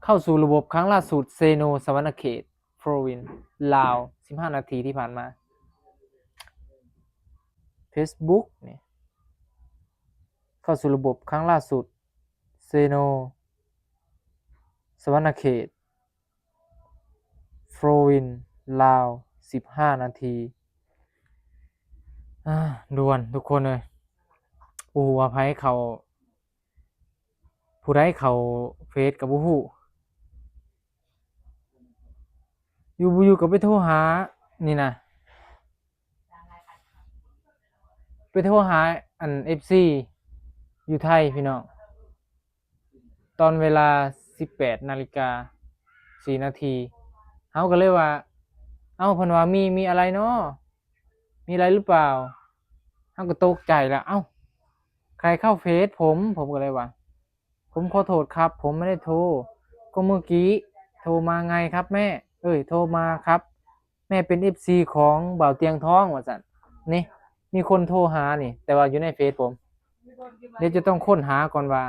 เข้าสู่ระบบครั้งล่าสุดเซโนสวรรณเขตโปรวินลาว15 นาทีที่ผ่านมา Facebook เนี่ยเข้าสู่ระบบครั้งล่าสุดเซโนสวรรณเขตโปรวินลาว15 นาทีด่วนทุกคนเลยผู้อภัยเขาผู้ใดเขาเฟซกับผู้ฮู้อยู่กับไปโทรหานี่นะไปโทรหาอัน FC อยู่ไทยพี่น้องตอนเวลา 18 นาฬิกา 4 นาทีเฮาก็เลยว่าเอ้าเพิ่นว่ามีอะไรเนาะมีอะไรหรือเปล่าเฮาก็ตกใจแล้วเอ้าใครเข้าเฟซผมก็เลยว่าผมขอโทษครับผมไม่ได้โทรก็เมื่อกี้โทรมาไงครับแม่โทรมาครับแม่เป็น FC ของบ่าวเตียงทองว่าซั่นนี่มีคนโทรหานี่แต่ว่าอยู่ในเฟซผมเดี๋ยวจะต้องค้นหาก่อนว่า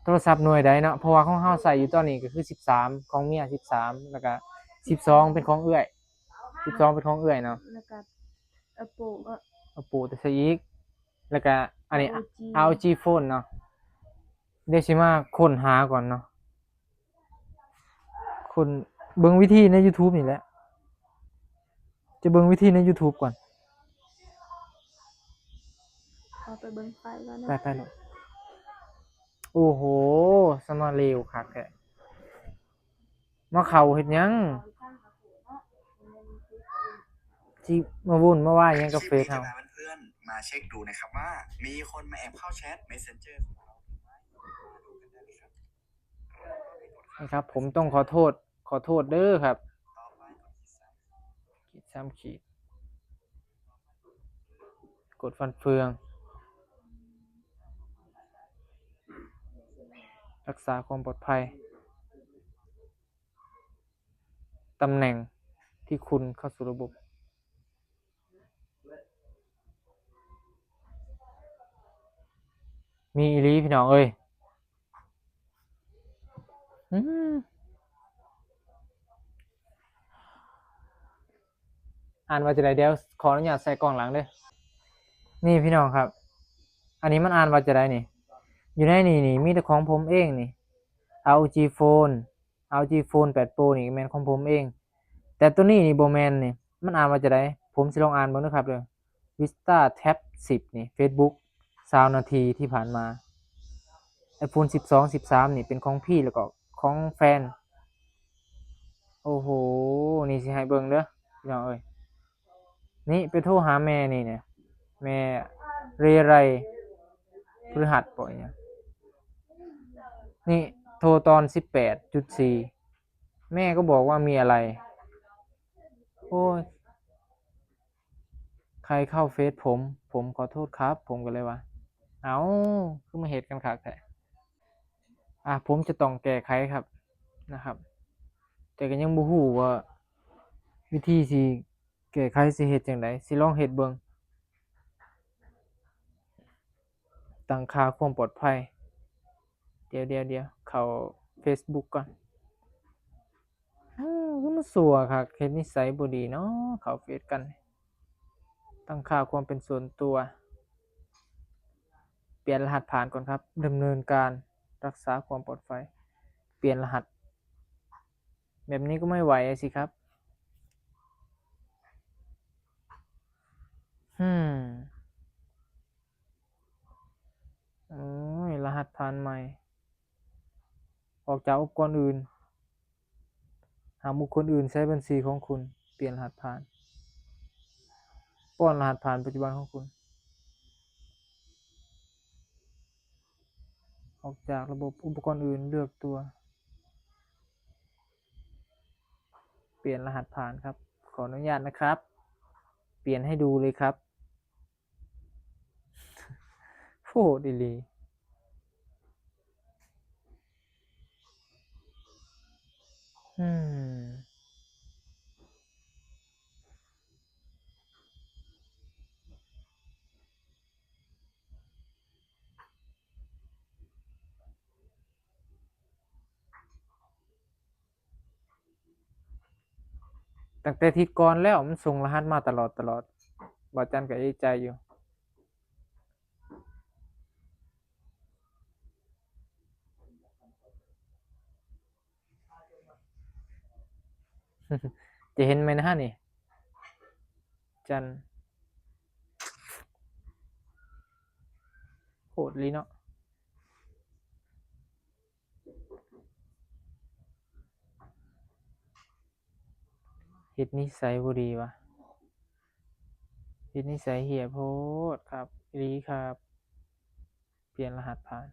โทรศัพท์หน่วยใดเนาะเพราะว่าของเฮาใช้อยู่ตอนนี้ก็คือ13ของเมีย13แล้วก็12เป็นของเอื้อย12เป็นของเอื้อยเนาะแล้วก็Oppo Oppo แต่ซะอีกแล้วก็อันนี้ ROG Phone เนาะเดี๋ยวสิมาค้นหาก่อนเนาะคนเบิ่งวิธีใน YouTube นี่แหละจะเบิ่งวิธีใน YouTube ก่อนเอาไปเบิ่งไฟแล้วนะไปๆลูกโอ้โหสมาเร็วคักแท้มาเข้าเฮ็ดหยังสิมาวุ่นมาว่าหยังกับเฟซเฮาเพื่อนๆมาเช็คดูนะครับว่ามีคนมาแอบเข้าแชท Messenger ของเราหรือไม่มาดูกันได้เลยครับนะครับผมต้องขอโทษเด้อครับต่อไปขีด3ขีดกดฟันเฟืองรักษาความปลอดภัยตำแหน่งที่คุณเข้าสู่ระบบมีอีหลีพี่น้องเอ้ยอ่านว่าจะได้เดี๋ยวขออนุญาตใส่กล้องหลังเด้อนี่พี่น้องครับอันนี้มันอ่านว่าจะได้นี่อยู่ในนี่มีแต่ของผมเองนี่ ROG Phone ROG Phone 8 Pro นี่แม่นของผมเองแต่ตัวนี้นี่บ่แม่นนี่มันอ่านว่าจะได้ผมสิลองอ่านเบิ่งเด้อครับเด้อ Vista Tab 10นี่ Facebook 20 นาทีที่ผ่านมา iPhone 12 13นี่เป็นของพี่แล้วก็ของแฟนโอ้โหนี่สิให้เบิ่งเด้อพี่น้องเอ้ยนี่ไปโทรหาแม่นี่เนี่ยแม่เรไรพฤหัสบ่เนี่ยนี่โทรตอน 18.4 แม่ก็บอกว่ามีอะไรโอ้ยใครเข้าเฟซผมขอโทษครับผมก็เลยว่าเอ้าคือมาเฮ็ดกันคักแท้ผมจะต้องแก้ไขครับนะครับแต่ก็ยังบ่ฮู้ว่าวิธีสิแก้ไขสิเฮ็ดจั่งใดสิลองเฮ็ดเบิ่งตั้งค่าความปลอดภัยเดี๋ยวเข้า Facebook ก่อนคือมันสั่วคักเฮ็ดนิสัยบ่ดีเนาะเข้าเฟซกันตั้งค่าความเป็นส่วนตัวเปลี่ยนรหัสผ่านก่อนครับดำเนินการรักษาความปลอดภัยเปลี่ยนรหัสแบบนี้ก็ไม่ไหวอะสิครับโอ้ยรหัสผ่านใหม่ออกจากองค์กรอื่นหากบุคคลอื่นใช้บัญชีของคุณเปลี่ยนรหัสผ่านป้อนรหัสผ่านปัจจุบันของคุณออกจากระบบอุปกรณ์อื่นเลือกตัวเปลี่ยนรหัสผ่านครับขออนุญาตนะครับเปลี่ยนให้ดูเลยครับโอ้ดีลี ตั้งแต่ทิศก่อนแล้วมันส่งรหัสมาตลอดบ่จันก็เอะใจอยู่ จะเห็นไหมนะฮะนี่ จันโหดลีเนาะเฮ็ดนิสัยบ่ดีวะเฮ็ดนิสัยเหี้ยโพดครับอีหลีครับ เปลี่ยนรหัสผ่าน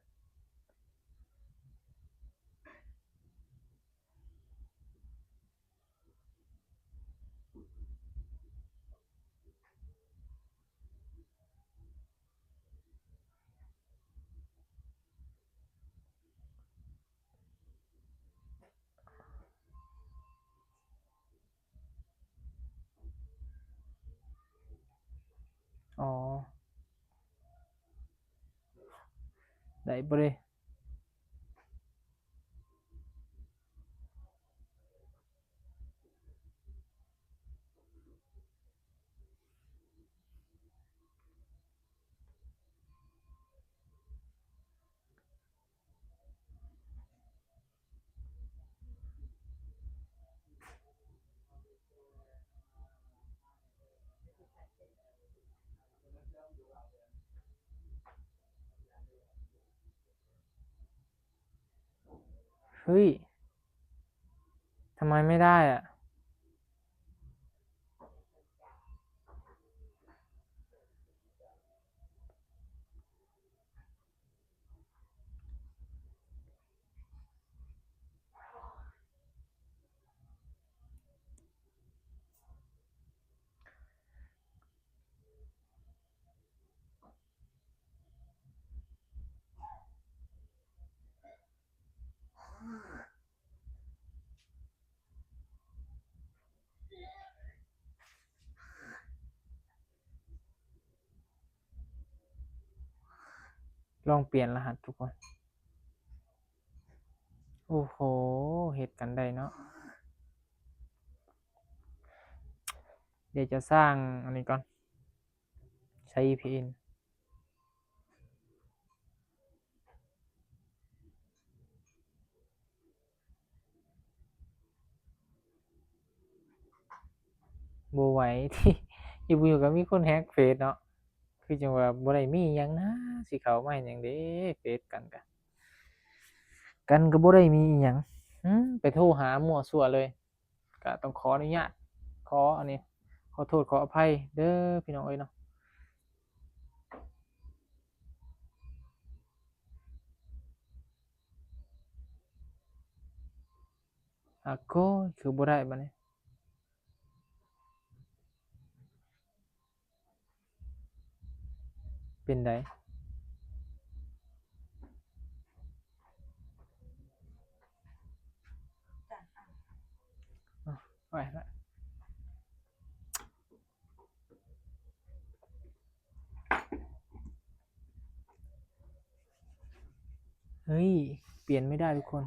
อ๋อ ได้บ่เด้เฮ้ย ทำไมไม่ได้อะ ลองเปลี่ยนรหัสทุกคน โอ้โห เฮ็ดกันได้เนาะ เดี๋ยวจะสร้างอันนี้ก่อน ใช้ VPN บ่ไหว ที่ อยู่ๆก็มีคนแฮ็กเฟซเนาะ คือจังว่าบ่ได้มีหยังนะสิเข้ามาเฮ็ดหยังเด้เฟซกันก็บ่ได้มีอิหยังไปโทรหามั่วซั่วเลย ก็ต้องขออนุญาต ขออันนี้ ขอโทษขออภัยเด้อพี่น้องเอ้ยเนาะอะโกคือบ่ได้บัดนี้ เป็นไดอ้าวไปละ เฮ้ย เปลี่ยนไม่ได้ทุกคน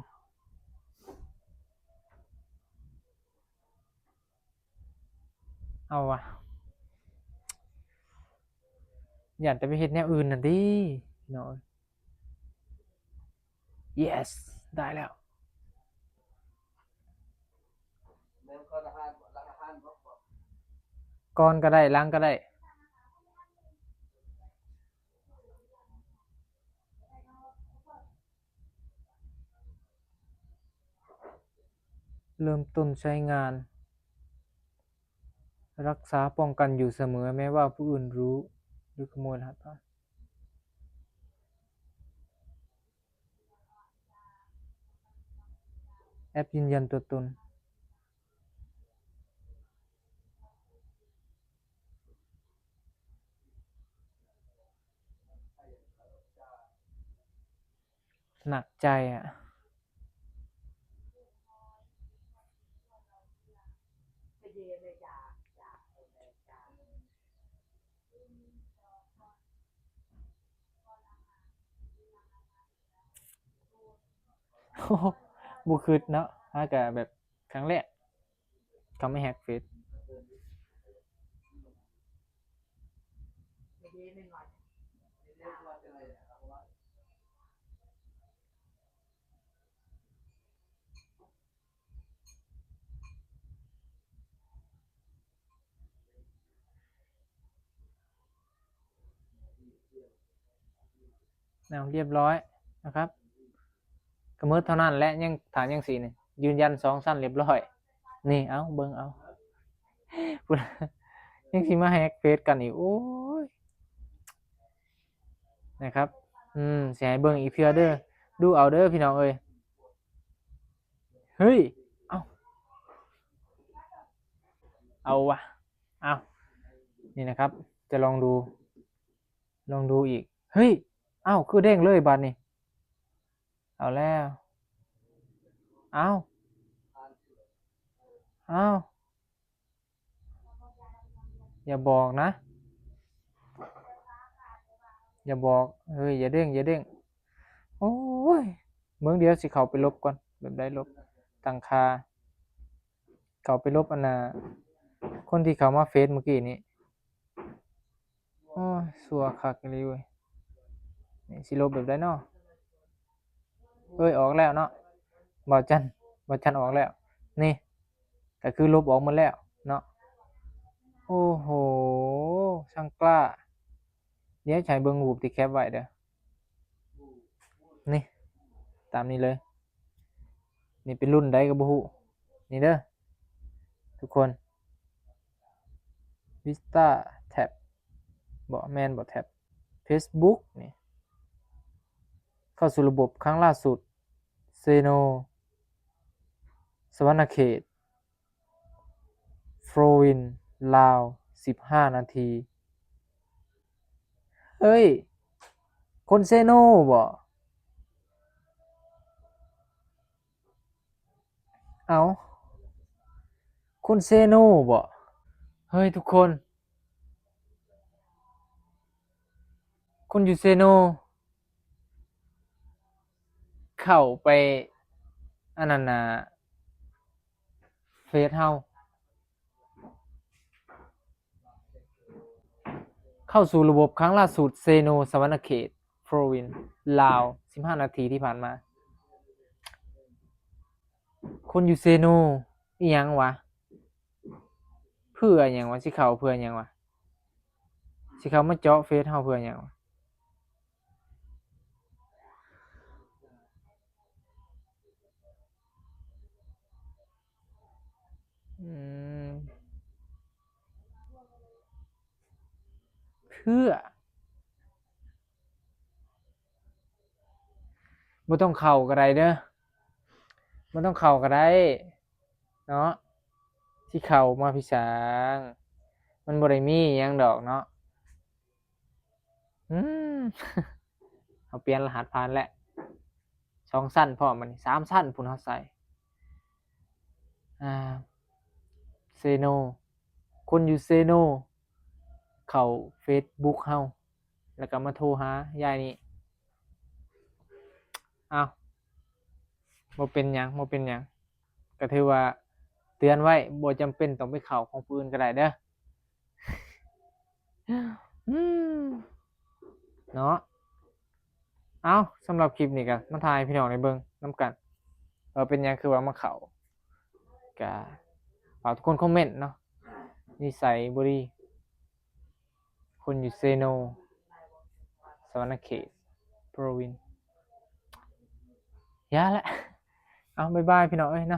เอาว่ะย้านแต่ไปเฮ็ดแนวอื่นน่ะติพี่น้องเอ้ย yes ได้แล้ว ก่อนก็ได้หลังก็ได้ เริ่มต้นใช้งาน รักษาป้องกันอยู่เสมอแม้ว่าผู้อื่นรู้ หรือขโมยรหัสผ่าน แอปยืนยันตัวตน หนักใจอะ โอ้โฮบ่คิดเนาะหาก็แบบครั้งแรกเขาไม่แฮ็กเฟซ เอาเรียบร้อยนะครับกระมือเท่านั้นและยังฐานยังสีนี่ยืนยันสองสั้นเรียบร้อยนี่เอาเบิ่งเอา พุ่นยังสิมาแฮกเฟซกันอีกโอ้ยนะครับสิให้เบิ่งอีกเทื่อเด้อดูเอาเด้อพี่น้องเอ้ยเฮ้ยเอาวะเอานี่นะครับจะลองดูอีกเฮ้ยคือเด้งเลยบัดนี้เอาแล้วเอาอย่าบอกนะอย่าบอกเฮ้ยอย่าเด้งโอ้ยเมืองเดียวสิเขาไปลบก่อนแบบได้ลบตั้งค่าเขาไปลบอันน่ะคนที่เขามาเฟซเมื่อกี้นี้โอ้ยสัวคักอีหลีเว้ยนี่สิลบแบบได้เนาะเอ้ยออกแล้วเนาะบ่าวจันออกแล้วนี่ก็คือลบออกหมดแล้วเนาะโอ้โหช่างกล้าเดี๋ยวใช้เบิ่งรูปที่แคปไว้เด้อนี่ตามนี้เลยนี่เป็นรุ่นใดก็บ่ฮู้นี่เด้อทุกคน Vista Tab บ่แม่นบ่ Tab Facebook นี่เข้าสู่ระบบครั้งล่าสุดเซโนสวรรณเขตโฟรวินลาว15 นาทีเฮ้ยคนเซโนบ่เอาคนเซโนบ่เฮ้ยทุกคนคนอยู่เซโนเข้าไปอันนั้นน่ะเฟซเฮาเข้าสู่ระบบครั้งล่าสุดเซโนสวรรณเขตโฟรวินลาว15 นาทีที่ผ่านมาคนอยู่เซโนอีหยังวะเพื่อหยังวะสิเข้าเพื่อหยังวะสิเข้ามาเจาะเฟซเฮาเพื่อหยังวะเพื่อบ่ต้องเข้าก็ได้เด้อบ่ต้องเข้าก็ได้เนาะสิเข้ามาพี่ช้างมันบ่ได้มีหยังดอกเนาะอืม เอาเปลี่ยนรหัสผ่านแล้ว2สั้นพร้อมบัดนี้3สั้นพุ่นเฮาใส่เซโนคนอยู่เซโนเข้า Facebook เฮาแล้วก็มาโทรหายายนี่อ้าวบ่เป็นหยังก็ถือว่าเตือนไว้บ่จำเป็นต้องไปเข้าของผู้อื่นก็ได้เด้ออืมเนาะเอาสำหรับคลิปนี้ก็มาถ่ายให้พี่น้องได้เบิ่งนำกันเป็นหยังคือว่ามาเข้าก็ฝากทุกคนคอมเมนต์เนาะนิสัยบ่ดีคนอยู่เซโนสวรรณเขตโปรวินยาแหละเอาบ๊ายบายพี่น้องเอ้ยเนาะ